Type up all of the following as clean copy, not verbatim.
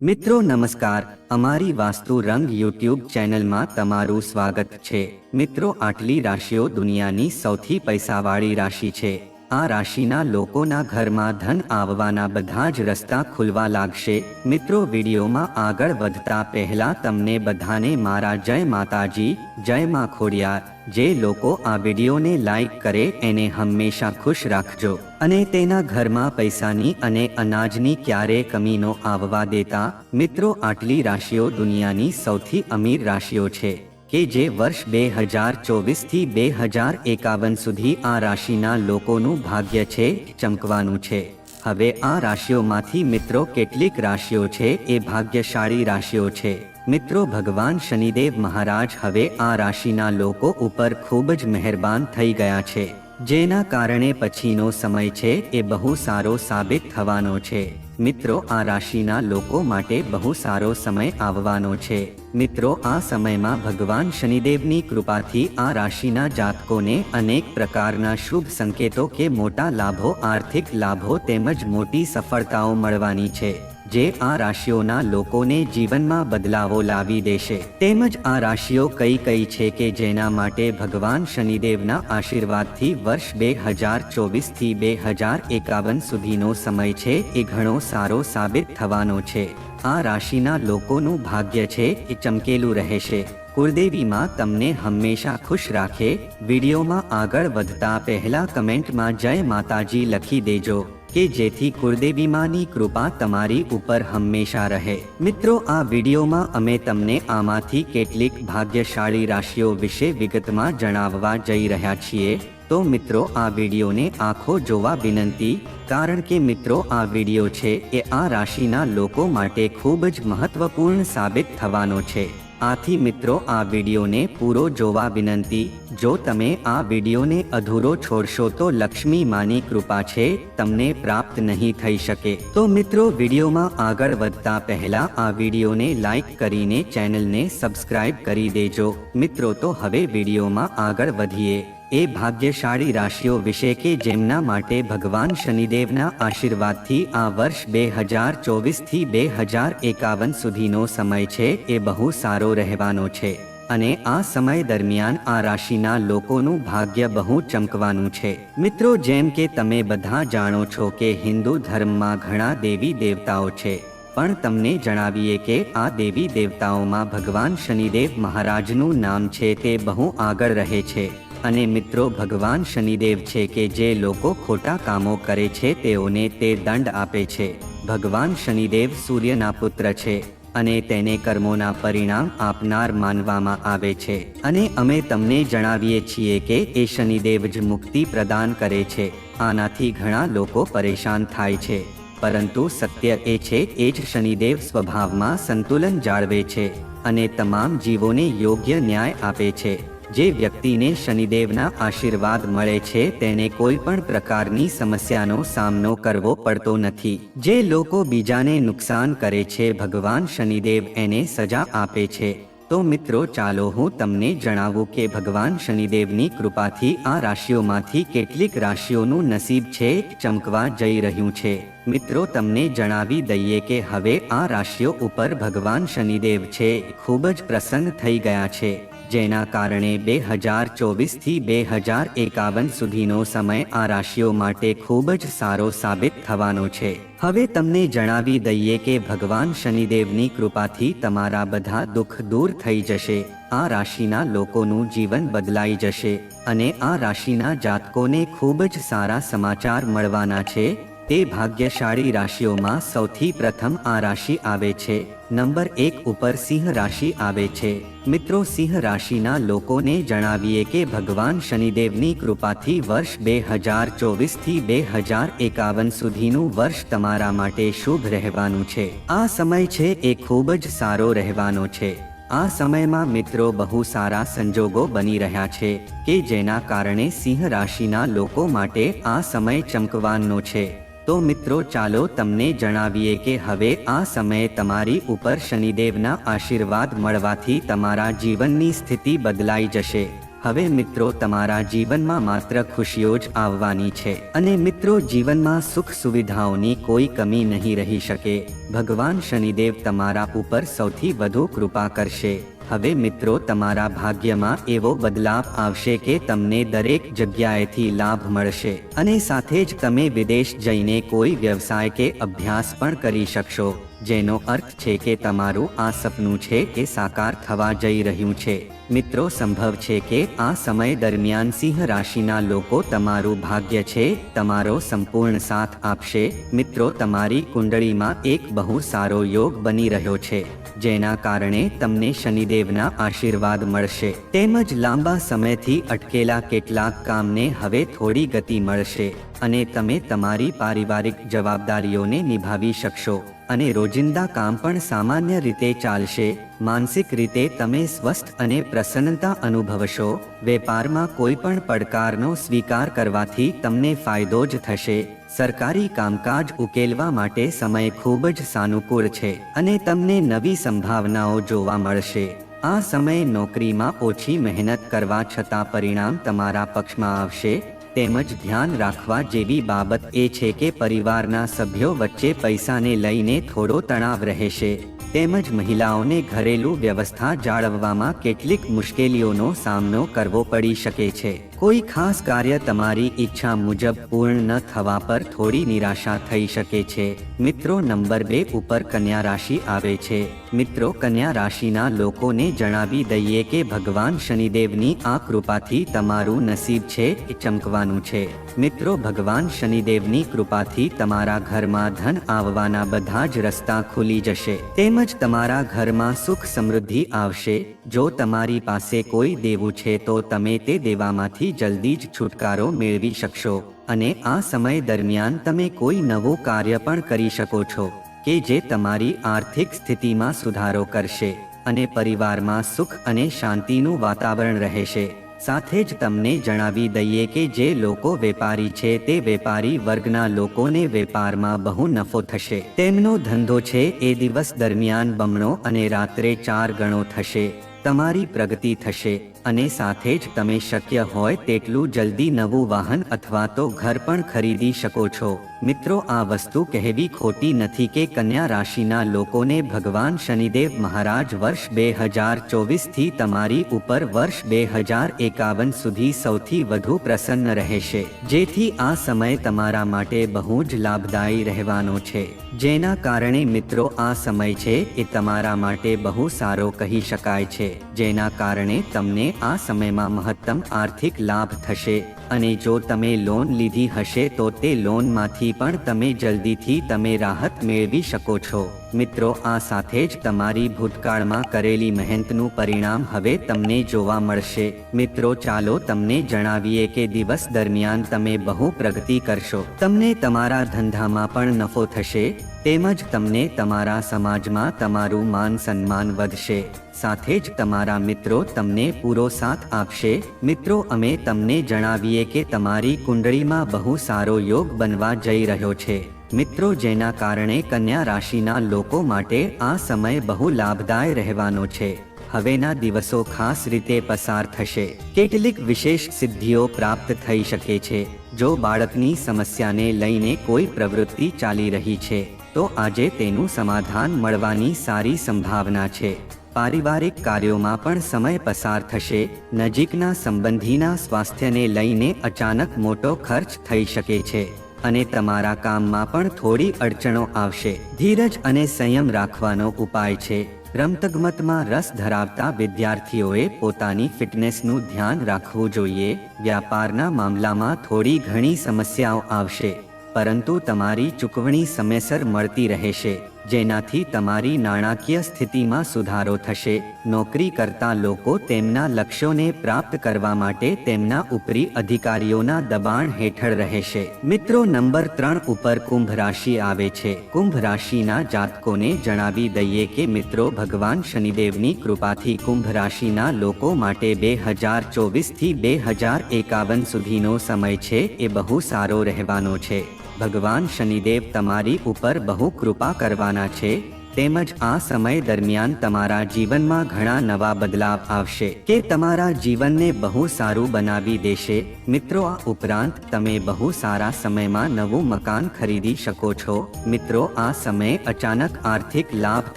મિત્રો નમસ્કાર, અમારી વાસ્તુ રંગ યુટ્યુબ ચેનલમાં તમારું સ્વાગત છે। મિત્રો, આટલી રાશિઓ દુનિયાની સૌથી પૈસાવાળી રાશિ છે। આ રાશિના લોકોના ઘરમાં ધન આવવાના બધા જ રસ્તા ખુલવા લાગશે। મિત્રો, વિડીયોમાં આગળ વધતા પહેલા તમને બધાને મારા જય માતાજી, જય માં ખોડિયાર। જે લોકો આ વિડીયોને લાઈક કરે એને હંમેશા ખુશ રાખજો અને તેના ઘરમાં પૈસાની અને અનાજની ક્યારે કમી ન આવવા દેતા। મિત્રો, આટલી રાશિઓ દુનિયાની સૌથી અમીર રાશિઓ છે કે જે વર્ષ 2024 થી 2051 સુધી આ રાશિના લોકોનું ભાગ્ય છે ચમકવાનું છે। હવે આ રાશિઓમાંથી મિત્રો કેટલીક રાશિઓ છે એ ભાગ્યશાળી રાશિઓ છે। મિત્રો, ભગવાન શનિદેવ મહારાજ હવે આ રાશિના લોકો ઉપર ખૂબ જ મહેરબાન થઈ ગયા છે, જેના કારણે પછીનો સમય છે એ બહુ સારો સાબિત થવાનો છે। મિત્રો, આ રાશિના લોકો માટે બહુ સારો સમય આવવાનો છે। મિત્રો, આ સમયમાં ભગવાન શનિદેવની કૃપાથી આ રાશિના જાતકોને અનેક પ્રકારના શુભ સંકેતો કે મોટા લાભો, આર્થિક લાભો તેમજ મોટી સફળતાઓ મળવાની છે, જે આ રાશિઓના લોકોને જીવનમાં બદલાવો લાવી દેશે। તેમજ આ રાશિઓ કઈ કઈ છે કે જેના માટે ભગવાન શનિદેવના આશીર્વાદથી વર્ષ 2024 થી 2051 સુધીનો સમય છે એ ઘણો સારો સાબિત થવાનો છે। આ રાશિના લોકોનું ભાગ્ય છે એ ચમકેલું રહેશે। કુળદેવી માં તમને હંમેશા ખુશ રાખે। વિડીયોમાં આગળ વધતા પહેલા કમેન્ટમાં જય માતાજી લખી દેજો કે જેથી કુળદેવી માની કૃપા તમારી ઉપર હંમેશા રહે। મિત્રો, આ વિડીયોમાં અમે તમને આમાંથી કેટલીક ભાગ્યશાળી રાશિઓ વિશે વિગતમાં જણાવવા જઈ રહ્યા છીએ। તો મિત્રો, આ વિડીયોને આખો જોવા વિનંતી, કારણ કે મિત્રો આ વિડીયો છે એ આ રાશિના લોકો માટે ખૂબ જ મહત્વપૂર્ણ સાબિત થવાનો છે। આથી મિત્રો, આ વિડીયોને પૂરો જોવા વિનંતી। જો તમે આ વિડીયોને અધૂરો છોડશો તો લક્ષ્મી માની કૃપા છે તમને પ્રાપ્ત નહીં થઈ શકે। તો મિત્રો, વિડીયોમાં આગળ વધતા પહેલા આ વિડીયોને લાઈક કરીને ચેનલને સબસ્ક્રાઇબ કરી દેજો। મિત્રો, તો હવે વિડીયોમાં આગળ વધીએ એ ભાગ્યશાળી રાશિઓ વિશે કે જેમના માટે ભગવાન શનિદેવના આશીર્વાદથી આ વર્ષ 2024 થી 2051 સુધીનો સમય છે એ બહુ સારો રહેવાનો છે અને આ સમય દરમિયાન આ રાશિના લોકોનું ભાગ્ય બહુ ચમકવાનું છે। મિત્રો, જેમ કે તમે બધા જાણો છો કે હિન્દુ ધર્મમાં ઘણા દેવી દેવતાઓ છે, પણ તમને જણાવીએ કે આ દેવી દેવતાઓમાં ભગવાન શનિદેવ મહારાજનું નામ છે તે બહુ આગળ રહે છે। અને મિત્રો, ભગવાન શનિદેવ છે કે જે લોકો ખોટા કામો કરે છે તેઓને તે દંડ આપે છે। ભગવાન શનિદેવ સૂર્યના પુત્ર છે અને તેને કર્મોના પરિણામ આપનાર માનવામાં આવે છે અને અમે તમને જણાવીએ છીએ કે એ શનિદેવ જ મુક્તિ પ્રદાન કરે છે। આનાથી ઘણા લોકો પરેશાન થાય છે, પરંતુ સત્ય એ છે એ જ શનિદેવ સ્વભાવમાં સંતુલન જાળવે છે અને તમામ જીવોને યોગ્ય ન્યાય આપે છે। જે વ્યક્તિને શનિદેવના આશીર્વાદ મળે છે તેને કોઈ પણ પ્રકારની સમસ્યાનો સામનો કરવો પડતો નથી। જે લોકો બીજાને નુકસાન કરે છે ભગવાન શનિદેવ એને સજા આપે છે। તો મિત્રો, ચાલો હું તમને જણાવું કે ભગવાન શનિદેવની કૃપાથી આ રાશિઓમાંથી કેટલીક રાશિઓનું નસીબ છે ચમકવા જઈ રહ્યું છે। મિત્રો, તમને જણાવી દઈએ કે હવે આ રાશિઓ ઉપર ભગવાન શનિદેવ છે ખૂબ જ પ્રસન્ન થઈ ગયા છે, જેના કારણે 2024 થી 2051 સુધીનો સમય આ રાશિઓ માટે ખૂબ જ સારો સાબિત થવાનો છે। હવે તમને જણાવી દઈએ કે ભગવાન શનિદેવની કૃપાથી તમારા બધા દુઃખ દૂર થઈ જશે। આ રાશિના લોકોનું જીવન બદલાઈ જશે અને આ રાશિના જાતકોને ખૂબ જ સારા સમાચાર મળવાના છે। તે ભાગ્યશાળી રાશિઓમાં સૌથી પ્રથમ આ રાશિ આવે છે। નંબર 1 ઉપર સિંહ રાશિ આવે છે। મિત્રો, સિંહ રાશિના લોકોને જણાવીએ કે ભગવાન શનિદેવની કૃપાથી વર્ષ 2024 થી 2051 સુધીનું વર્ષ તમારા માટે શુભ રહેવાનું છે। આ સમય છે એ ખૂબ જ સારો રહેવાનો છે। આ સમયમાં મિત્રો બહુ સારા સંજોગો બની રહ્યા છે કે જેના કારણે સિંહ રાશિના લોકો માટે આ સમય ચમકવાનો છે। તો મિત્રો, ચાલો તમને જણાવીએ કે હવે આ સમયે તમારી ઉપર શનિદેવના આશીર્વાદ મળવાથી તમારા જીવનની સ્થિતિ બદલાઈ જશે। હવે મિત્રો તમારા જીવનમાં માત્ર ખુશીઓ જ આવવાની છે અને મિત્રો જીવનમાં સુખ સુવિધાઓની કોઈ કમી નહીં રહી શકે. ભગવાન શનિદેવ તમારા ઉપર સૌથી વધુ કૃપા કરશે. હવે મિત્રો તમારા ભાગ્યમાં એવો બદલાવ આવશે કે તમને દરેક જગ્યાએથી લાભ મળશે અને સાથે જ તમે વિદેશ જઈને કોઈ વ્યવસાય કે અભ્યાસ પણ કરી શકશો, જેનો અર્થ છે કે તમારું આ સપનું છે એ સાકાર થવા જઈ રહ્યું છે. મિત્રો સંભવ છે કે આ સમય દરમિયાન સિંહ રાશિના લોકો તમારું ભાગ્ય છે તમારો સંપૂર્ણ સાથ આપશે. મિત્રો તમારી કુંડળીમાં એક બહુ સારો યોગ બની રહ્યો છે, જેના કારણે તમને શનિદેવના આશીર્વાદ મળશે તેમજ લાંબા સમયથી અટકેલા કેટલાક કામને હવે થોડી ગતિ મળશે અને તમે તમારી પારિવારિક જવાબદારીઓને નિભાવી શકશો અને રોજિંદા કામ પણ સામાન્ય રીતે ચાલશે. માનસિક રીતે તમે સ્વસ્થ અને પ્રસન્નતા અનુભવશો. વેપારમાં કોઈ પણ પડકારનો સ્વીકાર કરવાથી તમને ફાયદો જ થશે. સરકારી કામકાજ ઉકેલવા માટે સમય ખૂબ જ સાનુકૂળ છે અને તમને નવી સંભાવનાઓ જોવા મળશે. આ સમયે નોકરીમાં ઓછી મહેનત કરવા છતાં પરિણામ તમારા પક્ષમાં આવશે. તેમજ ધ્યાન રાખવા જેવી બાબત એ છે કે પરિવારના સભ્યો વચ્ચે પૈસાને લઈને થોડો તણાવ રહેશે તેમજ મહિલાઓને ઘરેલું વ્યવસ્થા જાળવવામાં કેટલીક મુશ્કેલીઓનો સામનો કરવો પડી શકે છે. કોઈ ખાસ કાર્ય તમારી ઈચ્છા મુજબ પૂર્ણ ન થવા પર થોડી નિરાશા થઈ શકે છે. મિત્રો નંબર 2 ઉપર કન્યા રાશિ આવે છે. મિત્રો કન્યા રાશિના લોકોને જણાવી દઈએ કે ભગવાન શનિદેવની આ કૃપાથી તમારું નસીબ છે એ ચમકવાનું છે. મિત્રો ભગવાન શનિદેવની કૃપાથી તમારા ઘરમાં ધન આવવાના બધા જ રસ્તા ખુલી જશે તેમજ તમારા ઘરમાં સુખ સમૃદ્ધિ આવશે. જો તમારી પાસે કોઈ દેવું છે તો તમે તે દેવામાંથી જલ્દી જ છુટકારો મેળવી શકશો અને આ સમય દરમિયાન તમે કોઈ નવું કાર્ય પણ કરી શકો છો કે જે તમારી આર્થિક સ્થિતિમાં સુધારો કરશે અને પરિવારમાં સુખ અને શાંતિનું વાતાવરણ રહેશે. સાથે જ તમને જણાવી દઈએ કે જે લોકો વેપારી છે તે વેપારી વર્ગના લોકોને વેપારમાં બહુ નફો થશે. તેમનો ધંધો છે એ દિવસ દરમિયાન બમણો અને રાત્રે 4 ગણો થશે. તમારી પ્રગતિ થશે અને સાથે જ તમે શક્ય હોય તેટલું જલ્દી નવું વાહન અથવા તો ઘર પણ ખરીદી શકો છો. મિત્રો આ વસ્તુ કહેવી ખોટી નથી કે કન્યા રાશિના લોકોને ભગવાન શનિદેવ મહારાજ વર્ષ 2024થી તમારી ઉપર વર્ષ 2051 સુધી સૌથી વધુ પ્રસન્ન રહેશે, જેથી આ સમય તમારા માટે બહુ જ લાભદાયી રહેવાનો છે. જેના કારણે મિત્રો આ સમય છે એ તમારા માટે બહુ સારો કહી શકાય છે, જેના કારણે તમને આ સમયમાં મહત્તમ આર્થિક લાભ થશે અને જો તમે લોન લીધી હશે તો તે લોનમાંથી પણ તમે જલ્દીથી રાહત મેળવી શકો છો. મિત્રો આ સાથે જ તમારી ભૂતકાળમાં કરેલી મહેનતનું પરિણામ હવે તમને જોવા મળશે. મિત્રો ચાલો તમને જણાવીએ કે દિવસ દરમિયાન તમે બહુ પ્રગતિ કરશો. તમને તમારા ધંધામાં પણ નફો થશે તેમજ તમને તમારા સમાજમાં તમારું માન સન્માન વધશે. સાથે જ તમારા મિત્રો તમને પૂરો સાથ આપશે. મિત્રો અમે તમને જણાવીએ કે તમારી કુંડળીમાં બહુ સારો યોગ બનવા જઈ રહ્યો છે. મિત્રો જેના કારણે કન્યા રાશિના લોકો માટે આ સમય બહુ લાભદાયી રહેવાનો છે. હવેના દિવસો ખાસ રીતે પસાર થશે. કેટલીક વિશેષ સિદ્ધિઓ પ્રાપ્ત થઈ શકે છે. જો બાળકની સમસ્યાને લઈને કોઈ પ્રવૃત્તિ ચાલી રહી છે તો આજે તેનું સમાધાન મળવાની સારી સંભાવના છે. પારિવારિક કાર્યોમાં પણ સમય પસાર થશે. નજીકના સંબંધીના સ્વાસ્થ્યને લઈને અચાનક મોટો ખર્ચ થઈ શકે છે અને તમારા કામમાં પણ થોડી અડચણો આવશે. ધીરજ અને સંયમ રાખવાનો ઉપાય છે. રમતગમતમાં રસ ધરાવતા વિદ્યાર્થીઓએ પોતાની ફિટનેસનું ધ્યાન રાખવું જોઈએ. વ્યાપારના મામલામાં થોડી ઘણી સમસ્યાઓ આવશે, પરંતુ તમારી ચૂકવણી સમયસર મળતી રહેશે, જેનાથી તમારી નાણાકીય સ્થિતિમાં સુધારો થશે. નોકરી કરતા લોકો તેમના લક્ષ્યોને પ્રાપ્ત કરવા માટે તેમના ઉપરી અધિકારીઓના દબાણ હેઠળ રહેશે. મિત્રો નંબર 3 ઉપર કુંભ રાશિ આવે છે. કુંભ રાશિના જાતકોને જણાવી દઈએ કે મિત્રો ભગવાન શનિદેવની કૃપાથી કુંભ રાશિના લોકો માટે 2024થી 2051 સુધીનો સમય છે એ બહુ સારો રહેવાનો છે. ભગવાન શનિદેવ તમારી ઉપર બહુ કૃપા કરવાના છે. તેમજ આ સમય દરમિયાન તમારા જીવનમાં ઘણા નવા બદલાવ આવશે કે તમારા જીવનને બહુ સારું બનાવી દેશે। મિત્રો, આ ઉપરાંત તમે બહુ સારા સમયમાં નવું મકાન ખરીદી શકો છો। મિત્રો, આ સમયે અચાનક આર્થિક લાભ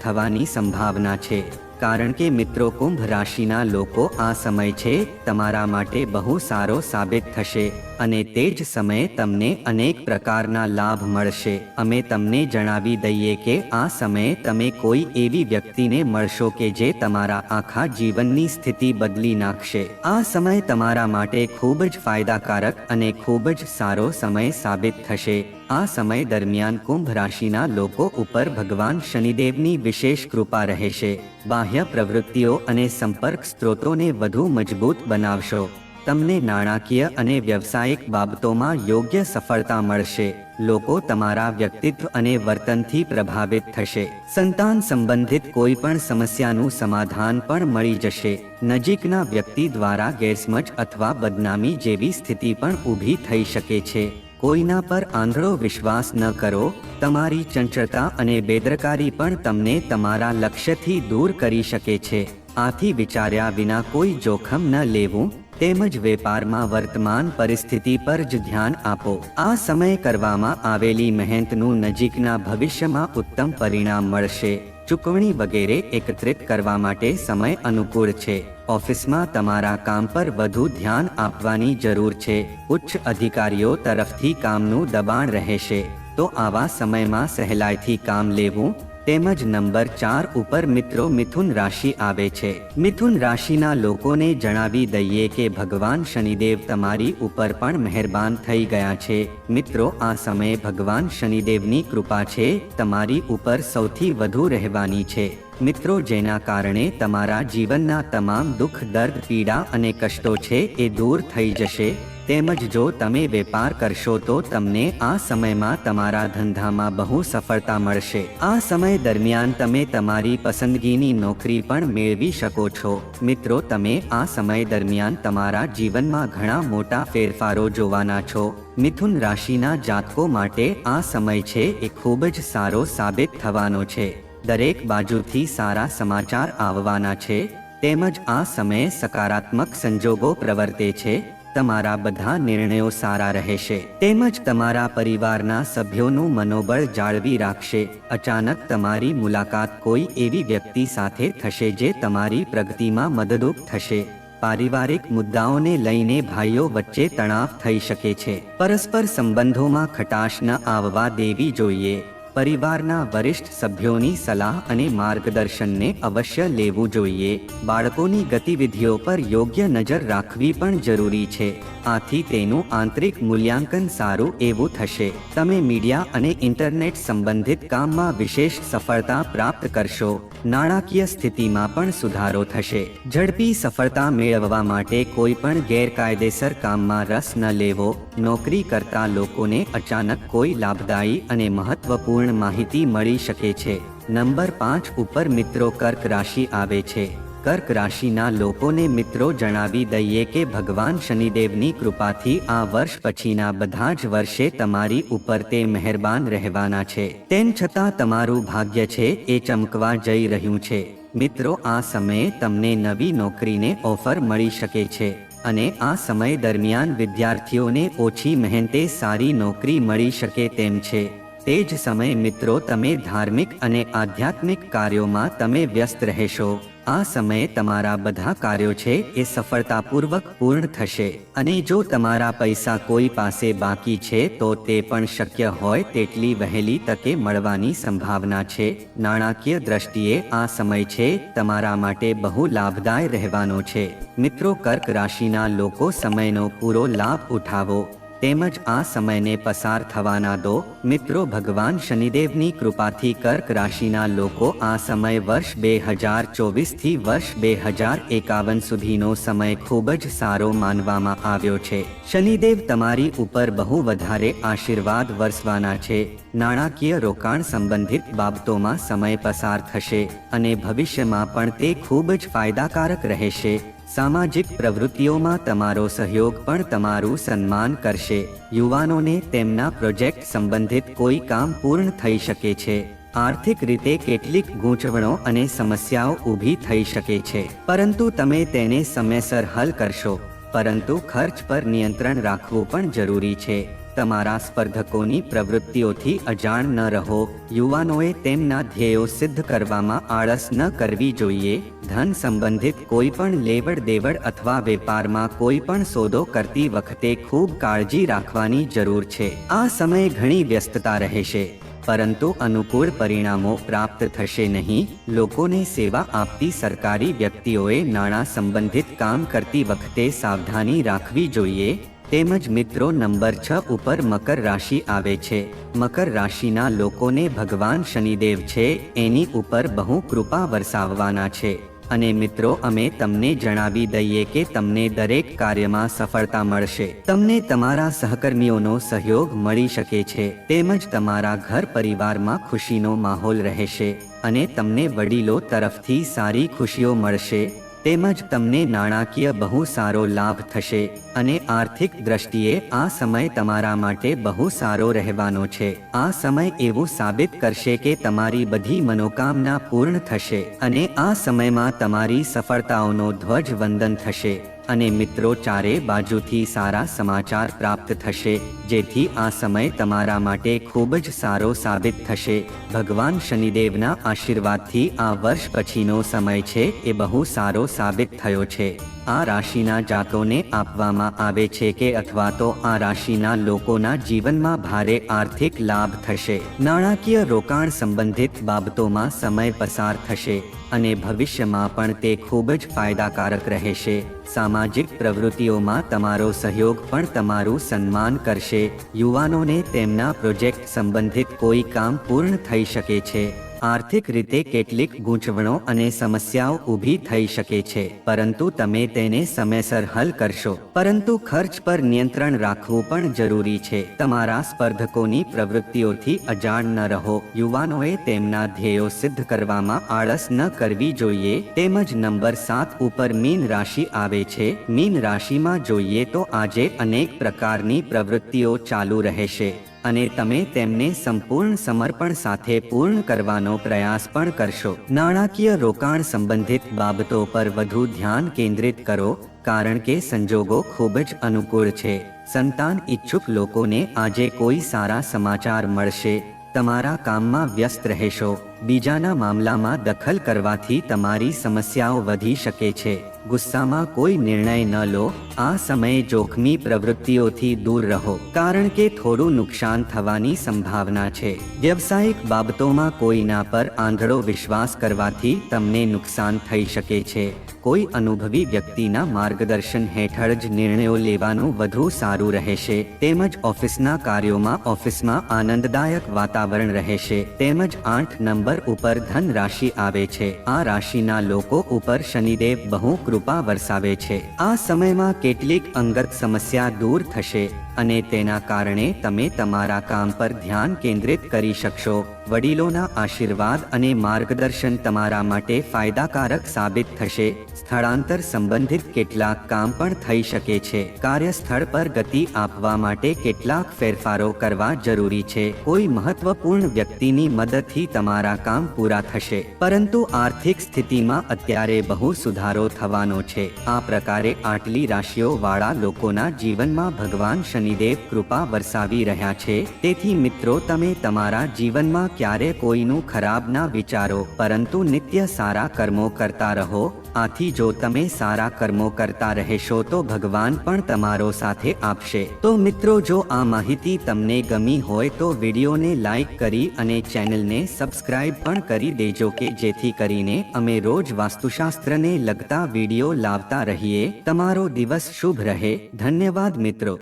થવાની સંભાવના છે, કારણ કે મિત્રો, કુંભ રાશિના લોકો આ સમય છે તમારા માટે બહુ સારો સાબિત થશે અને તે જ સમયે તમને અનેક પ્રકારના લાભ મળશે। અમે તમને જણાવી દઈએ કે આ સમયે તમે કોઈ એવી વ્યક્તિને મળશો કે જે તમારા આખા જીવનની સ્થિતિ બદલી નાખશે। આ સમય તમારા માટે ખૂબ જ ફાયદાકારક અને ખૂબ જ સારો સમય સાબિત થશે। આ સમય દરમિયાન કુંભ રાશિના લોકો ઉપર ભગવાન શનિદેવની વિશેષ કૃપા રહેશે। બાહ્ય પ્રવૃત્તિઓ અને સંપર્ક સ્ત્રોતોને વધુ મજબૂત બનાવશો। તમને નાણાકીય અને વ્યવસાયિક બાબતોમાં યોગ્ય સફળતા મળશે। લોકો તમારા વ્યક્તિત્વ અને વર્તનથી પ્રભાવિત થશે। સંતાન સંબંધિત કોઈ પણ સમસ્યાનું સમાધાન પણ મળી જશે। નજીકના વ્યક્તિ દ્વારા ગેરસમજ અથવા બદનામી જેવી સ્થિતિ પણ ઊભી થઈ શકે છે। કોઈના પર આંધળો વિશ્વાસ ન કરો। તમારી ચંચળતા અને બેદરકારી પણ તમને તમારા લક્ષ્યથી દૂર કરી શકે છે। આથી વિચાર્યા વિના કોઈ જોખમ ન લેવું તેમજ વેપારમાં વર્તમાન પરિસ્થિતિ પર જ ધ્યાન આપો। આ સમયે કરવામાં આવેલી મહેનતનું નજીકના ભવિષ્યમાં ઉત્તમ પરિણામ મળશે। ચૂકવણી વગેરે એકત્રિત કરવા માટે સમય અનુકૂળ છે। ઓફિસમાં તમારા કામ પર વધુ ધ્યાન આપવાની જરૂર છે। ઉચ્ચ અધિકારીઓ તરફથી કામનું દબાણ રહેશે, તો આવા સમયમાં સહેલાઈથી કામ લેવું। તેમજ નંબર 4 ઉપર મિત્રો મિથુન રાશિ આવે છે। મિથુન રાશિના લોકોને જણાવી દઈએ કે ભગવાન શનિદેવ તમારી ઉપર પણ મહેરબાન થઈ ગયા છે। મિત્રો, આ સમયે ભગવાન શનિદેવની કૃપા છે તમારી ઉપર સૌથી વધુ રહેવાની છે। મિત્રો, જેના કારણે તમારા જીવનના તમામ દુઃખ, દર્દ, પીડા અને કષ્ટો છે એ દૂર થઈ જશે। તેમજ જો તમે વેપાર કરશો તો તમને આ સમયમાં તમારા ધંધામાં બહુ સફળતા મળશે। આ સમય દરમિયાન તમે તમારી પસંદગીની નોકરી પણ મેળવી શકો છો। મિત્રો, તમે આ સમય દરમિયાન તમારા જીવનમાં ઘણા મોટા ફેરફારો જોવાના છો। મિથુન રાશિના જાતકો માટે આ સમય છે એ ખૂબ જ સારો સાબિત થવાનો છે। દરેક બાજુથી સારા સમાચાર આવવાના છે। તેમજ આ સમયે સકારાત્મક સંજોગો પ્રવર્તે છે। તમારા બધા નિર્ણયો સારા રહેશે। તેમજ તમારા પરિવારના સભ્યોનું મનોબળ જાળવી રાખશે। અચાનક તમારી મુલાકાત કોઈ એવી વ્યક્તિ સાથે થશે જે તમારી પ્રગતિમાં મદદરૂપ થશે। પારિવારિક મુદ્દાઓને લઈને ભાઈઓ વચ્ચે તણાવ થઈ શકે છે। પરસ્પર સંબંધોમાં ખટાશ ન આવવા દેવી જોઈએ। પરિવારના વરિષ્ઠ સભ્યોની સલાહ અને માર્ગદર્શનને અવશ્ય લેવું જોઈએ। બાળકોની ગતિવિધિઓ પર યોગ્ય નજર રાખવી પણ જરૂરી છે। આથી તેનું આંતરિક મૂલ્યાંકન સારું એવું થશે। તમે મીડિયા અને ઇન્ટરનેટ સંબંધિત કામમાં વિશેષ સફળતા પ્રાપ્ત કરશો। નાણાકીય સ્થિતિમાં પણ સુધારો થશે। ઝડપી સફળતા મેળવવા માટે કોઈ પણ ગેરકાયદેસર કામમાં રસ ન લેવો। નોકરી કરતા લોકોને અચાનક કોઈ લાભદાયી અને મહત્વપૂર્ણ માહિતી મળી શકે છે। નંબર 5 ઉપર મિત્રો કર્ક રાશિ આવે છે। કર્ક રાશિના લોકોને મિત્રો જણાવી દઈએ કે ભગવાન શનિદેવની કૃપાથી આ વર્ષ પછીના બધા જ વર્ષે તમારી ઉપર તે મહેરબાન રહેવાના છે। તેમ છતાં તમારું ભાગ્ય છે એ ચમકવા જઈ રહ્યું છે। મિત્રો, આ સમયે તમને નવી નોકરીને ઓફર મળી શકે છે અને આ સમય દરમિયાન વિદ્યાર્થીઓને ઓછી મહેનતે સારી નોકરી મળી શકે તેમ છે। તે જ સમયે મિત્રો તમે ધાર્મિક અને આધ્યાત્મિક કાર્યોમાં તમે વ્યસ્ત રહેશો। આ સમયે તમારા બધા કાર્યો છે એ સફળતાપૂર્વક પૂર્ણ થશે અને જો તમારા પૈસા કોઈ પાસે બાકી છે તો તે પણ શક્ય હોય તેટલી વહેલી તકે મળવાની સંભાવના છે। નાણાકીય દ્રષ્ટિએ આ સમય છે તમારા માટે બહુ લાભદાયક રહેવાનો છે। મિત્રો, કર્ક રાશિના લોકો સમયનો પૂરો લાભ ઉઠાવો તેમજ આ સમયને પસાર થવાના દો। મિત્રો, ભગવાન શનિદેવની કૃપાથી કર્ક રાશિના લોકો આ સમય વર્ષ 2024 થી વર્ષ 2051 સુધીનો સમય ખૂબ જ સારો માનવામાં આવ્યો છે। શનિદેવ તમારી ઉપર બહુ વધારે આશીર્વાદ વરસવાના છે। નાણાકીય રોકાણ સંબંધિત બાબતોમાં સમય પસાર થશે અને ભવિષ્યમાં પણ તે ખૂબ જ ફાયદાકારક રહેશે। સામાજિક પ્રવૃત્તિઓમાં તમારો સહયોગ પણ તમારું સન્માન કરશે। યુવાનોને તેમના પ્રોજેક્ટ સંબંધિત કોઈ કામ પૂર્ણ થઈ શકે છે। આર્થિક રીતે કેટલીક ગૂંચવણો અને સમસ્યાઓ ઊભી થઈ શકે છે, પરંતુ તમે તેને સમયસર હલ કરશો. પરંતુ ખર્ચ પર નિયંત્રણ રાખવું પણ જરૂરી છે. તમારા સ્પર્ધકોની પ્રવૃત્તિઓથી અજાણ ન રહો. યુવાનોએ તેમના ધ્યેયો સિદ્ધ કરવામાં આળસ ન કરવી જોઈએ. ધન સંબંધિત કોઈ પણ લેવડ દેવડ અથવા વેપારમાં કોઈ પણ સોદો કરતી વખતે ખૂબ કાળજી રાખવાની જરૂર છે. આ સમયે ઘણી વ્યસ્તતા રહેશે, પરંતુ અનુકૂળ પરિણામો પ્રાપ્ત થશે નહીં. લોકોને સેવા આપતી સરકારી વ્યક્તિઓએ નાણાં સંબંધિત કામ કરતી વખતે સાવધાની રાખવી જોઈએ. તેમજ મિત્રો, નંબર 6 ઉપર મકર રાશિ આવે છે. મકર રાશિના લોકોને ભગવાન શનિદેવ છે એની ઉપર બહુ કૃપા વરસાવવાના છે. અને મિત્રો, અમે તમને જણાવી દઈએ કે તમને દરેક કાર્યમાં સફળતા મળશે. તમને તમારા સહકર્મીઓનો સહયોગ મળી શકે છે. તેમજ તમારા ઘર પરિવારમાં ખુશીનો માહોલ રહેશે અને તમને વડીલો તરફથી સારી ખુશીઓ મળશે. તેમજ તમને નાણાકીય બહુ સારો લાભ થશે અને આર્થિક દ્રષ્ટિએ આ સમય તમારા માટે બહુ સારો રહેવાનો છે. આ સમય એવું સાબિત કરશે કે તમારી બધી મનોકામના પૂર્ણ થશે અને આ સમયમાં તમારી સફળતાઓનો ધ્વજ વંદન થશે. અને મિત્રો, ચારે બાજુથી સારા સમાચાર પ્રાપ્ત થશે, જેથી આ સમય તમારા માટે ખૂબ જ સારો સાબિત થશે. ભગવાન શનિદેવના આશીર્વાદથી આ વર્ષ પછીનો સમય છે એ બહુ સારો સાબિત થયો છે. આ રાશિના જાતોને આપવામાં આવે છે કે અથવા તો આ રાશિના લોકોના જીવનમાં ભારે આર્થિક લાભ થશે. નાણાકીય રોકાણ સંબંધિત બાબતોમાં સમય પસાર થશે અને ભવિષ્યમાં પણ તે ખૂબ જ ફાયદાકારક રહેશે. સામાજિક પ્રવૃત્તિઓમાં તમારો સહયોગ પણ તમારું સન્માન કરશે. યુવાનોને તેમના પ્રોજેક્ટ સંબંધિત કોઈ કામ પૂર્ણ થઈ શકે છે. આર્થિક રીતે કેટલીક ગૂંચવણો અને સમસ્યાઓ ઊભી થઈ શકે છે, પરંતુ તમે તેને સમયસર હલ કરશો. પરંતુ ખર્ચ પર નિયંત્રણ રાખવું પણ જરૂરી છે. તમારા સ્પર્ધકોની પ્રવૃત્તિઓથી અજાણ ન રહો. યુવાનોએ તેમના ધ્યેયો સિદ્ધ કરવામાં આળસ ન કરવી જોઈએ. તેમજ નંબર 7 ઉપર મીન રાશિ આવે છે. મીન રાશિમાં જોઈએ તો આજે અનેક પ્રકારની પ્રવૃત્તિઓ ચાલુ રહેશે અને તમે તેમને સંપૂર્ણ સમર્પણ સાથે પૂર્ણ કરવાનો પ્રયાસ પણ કરશો. નાણાકીય રોકાણ સંબંધિત બાબતો પર વધુ ધ્યાન કેન્દ્રિત કરો, કારણ કે સંજોગો ખૂબ જ અનુકૂળ છે. સંતાન ઈચ્છુક લોકોને આજે કોઈ સારા સમાચાર મળશે. તમારા કામમાં વ્યસ્ત રહેશો. બીજાના મામલામાં દખલ કરવાથી તમારી સમસ્યાઓ વધી શકે છે. ગુસ્સામાં કોઈ નિર્ણય ન લો. આ સમયે જોખમી પ્રવૃત્તિઓથી દૂર રહો, કારણ કે થોડું નુકસાન થવાની સંભાવના છે. વ્યવસાયિક બાબતોમાં કોઈના પર આંધળો વિશ્વાસ કરવાથી તમને નુકસાન થઈ શકે છે. કોઈ અનુભવી વ્યક્તિના માર્ગદર્શન હેઠળ જ નિર્ણયો લેવાનું વધુ સારું રહેશે. તેમજ ઓફિસના કાર્યોમાં ઓફિસમાં આનંદદાયક વાતાવરણ રહેશે. તેમજ 8 નંબર ઉપર ધન રાશિ આવે છે. આ રાશિના લોકો ઉપર શનિદેવ બહુ કૃપા વરસાવે છે. આ સમયમાં કેટલીક અંગત સમસ્યા દૂર થશે અને તેના કારણે તમે તમારા કામ પર ધ્યાન કેન્દ્રિત કરી શકશો. વડીલોના આશીર્વાદ અને માર્ગદર્શન તમારા માટે ફાયદાકારક સાબિત થશે. સ્થળાંતર સંબંધિત કેટલાક કામ પણ થઈ શકે છે. કાર્યસ્થળ પર ગતિ આપવા માટે કેટલાક ફેરફારો કરવા જરૂરી છે. કોઈ મહત્વપૂર્ણ વ્યક્તિની મદદથી તમારા કામ પૂરા થશે, પરંતુ આર્થિક સ્થિતિમાં અત્યારે બહુ સુધારો થવાનો છે. આ પ્રકારે આટલી રાશિઓ વાળા લોકોના જીવનમાં ભગવાન શનિદેવ કૃપા વરસાવી રહ્યા છે. તેથી મિત્રો, તમે તમારા જીવનમાં ક્યારે કોઈનું ખરાબ ના વિચારો, પરંતુ નિત્ય સારા કર્મો કરતા રહો. આથી જો તમે સારા કર્મો કરતા રહેશો તો ભગવાન પણ તમારો સાથે આપશે. તો મિત્રો, જો આ માહિતી તમને ગમી હોય તો વિડીયોને લાઈક કરી અને ચેનલને સબસ્ક્રાઇબ પણ કરી દેજો, કે જેથી કરીને અમે રોજ વાસ્તુશાસ્ત્રને લગતા વિડીયો લાવતા રહીએ. તમારો દિવસ શુભ રહે. ધન્યવાદ મિત્રો.